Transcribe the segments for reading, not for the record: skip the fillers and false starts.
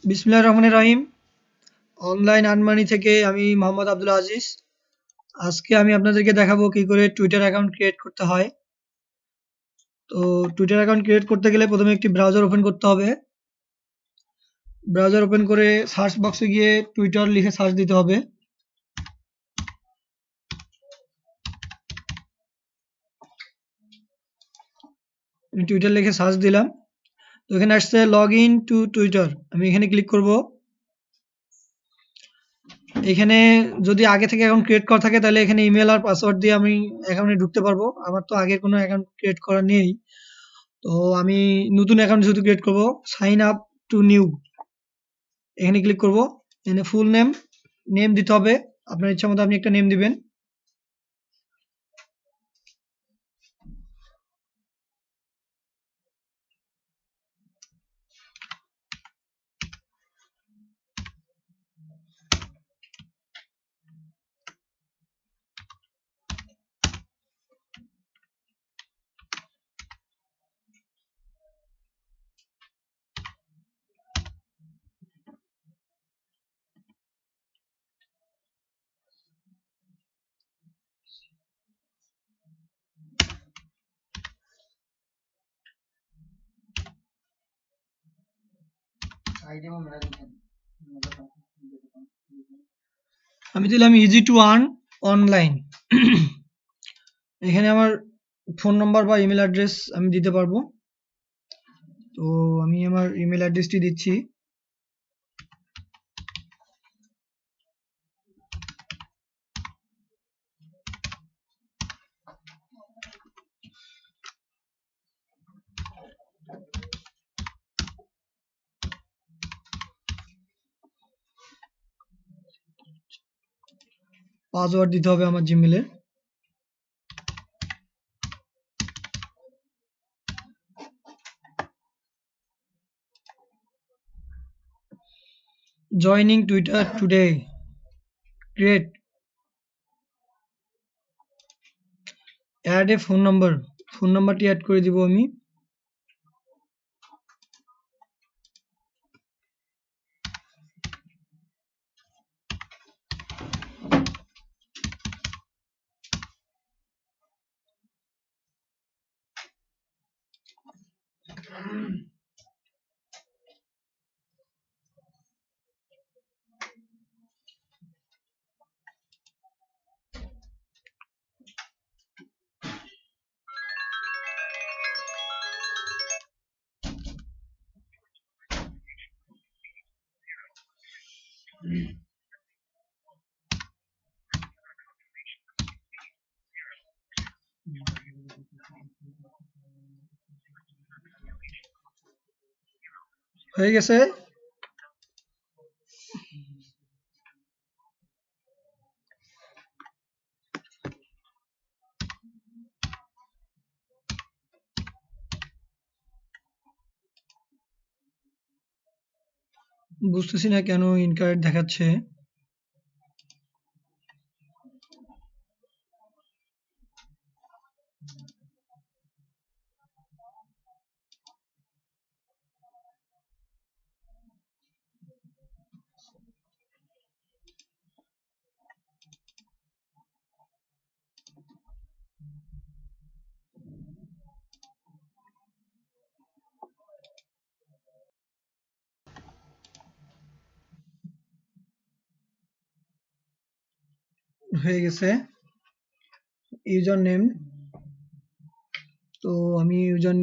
বিসমিল্লাহির রহমানির রহিম। অনলাইন আর্নমানি থেকে আমি মোহাম্মদ আব্দুল আজিজ। আজকে আমি আপনাদেরকে দেখাবো কি করে টুইটার অ্যাকাউন্ট ক্রিয়েট করতে হয়। তো টুইটার অ্যাকাউন্ট ক্রিয়েট করতে গেলে প্রথমে একটি ব্রাউজার ওপেন করতে হবে। ব্রাউজার ওপেন করে সার্চ বক্সে গিয়ে টুইটার লিখে সার্চ দিতে হবে। আমি টুইটার লিখে সার্চ দিলাম। তো এখানে আসছে লগ ইন টু টুইটার, আমি এখানে ক্লিক করব। এখানে যদি আগে থেকে অ্যাকাউন্ট ক্রিয়েট করা থাকে তাহলে এখানে ইমেল আর পাসওয়ার্ড দিয়ে আমি অ্যাকাউন্টে ঢুকতে পারবো। আমার তো আগের কোনো অ্যাকাউন্ট ক্রিয়েট করা নেই, তো আমি নতুন অ্যাকাউন্ট যেহেতু ক্রিয়েট করব, সাইন আপ টু নিউ এখানে ক্লিক করব। এখানে ফুল নেম দিতে হবে। আপনার ইচ্ছা মতো আপনি একটা নেম দিবেন। আমি দিলাম ইজি টু আর্ন অনলাইন। এখানে আমার ফোন নাম্বার বা ইমেল অ্যাড্রেস আমি দিতে পারবো। তো আমি আমার ইমেল অ্যাড্রেসটি দিচ্ছি। পাসওয়ার্ড দিতে হবে আমার জিমেলের। Joining Twitter today, great. Add a phone number, phone নাম্বারটি অ্যাড করে দিব আমি। হয়ে গেছে। বুঝতেছি না কেন ইনকারেক্ট দেখাচ্ছে। হয়ে গেছে ইউজার নেম। তো আমি ইউজার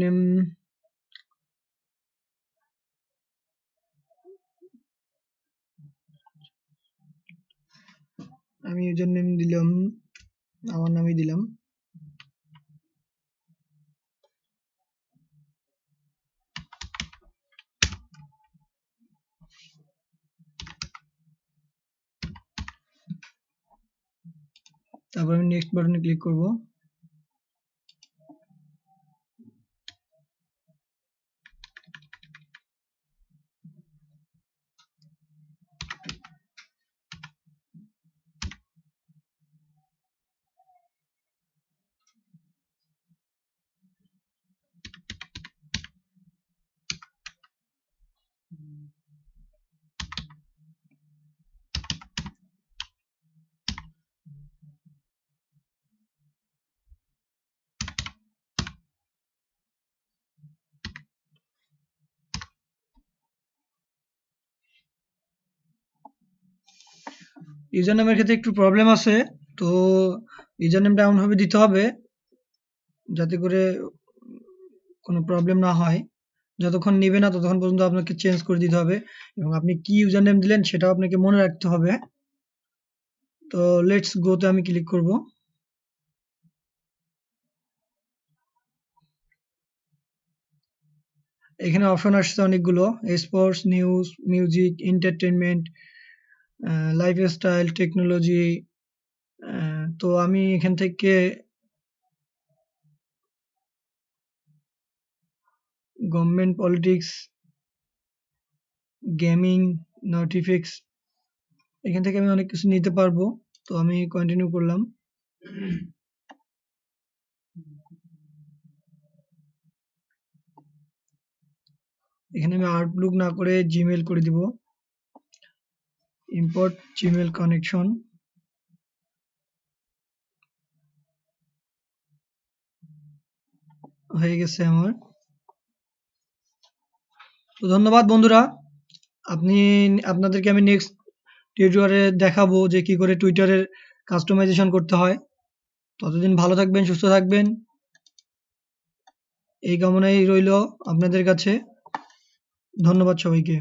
নেম দিলাম, আমার নামই দিলাম। তারপর আমি নেক্সট বাটনে ক্লিক করব। ইউজার নেমের ক্ষেত্রে একটু প্রবলেম আছে। তো ইউজার নেমটা এমনভাবে দিতে হবে যাতে করে কোনো প্রবলেম না হয়। যতক্ষণ নিবে না ততক্ষণ পর্যন্ত আপনাকে চেঞ্জ করে দিতে হবে এবং আপনি কি ইউজার নেম দিলেন সেটাও আপনাকে মনে রাখতে হবে। তো লেটস গো তে আমি ক্লিক করব। এখানে অপশন আসছে অনেকগুলো, sports, news, music, entertainment, lifestyle, technology. তো আমি এখান থেকে গভর্নমেন্ট, পলিটিক্স, গেমিং, নোটিফিক্স, এখান থেকে আমি অনেক কিছু নিতে পারবো। তো আমি কন্টিনিউ করলাম। এখানে আমি আউটলুক না করে জিমেল করে দিব। Import Gmail connection. হয়ে গেছে আমার। তো ধন্যবাদ বন্ধুরা। আপনি আপনাদেরকে আমি নেক্সট টিউটোরিয়ালে দেখাবো যে কি করে টুইটারের কাস্টমাইজেশন করতে হয়। ততদিন ভালো থাকবেন, সুস্থ থাকবেন, এই কামনাই রইল আপনাদের কাছে। ধন্যবাদ সবাইকে।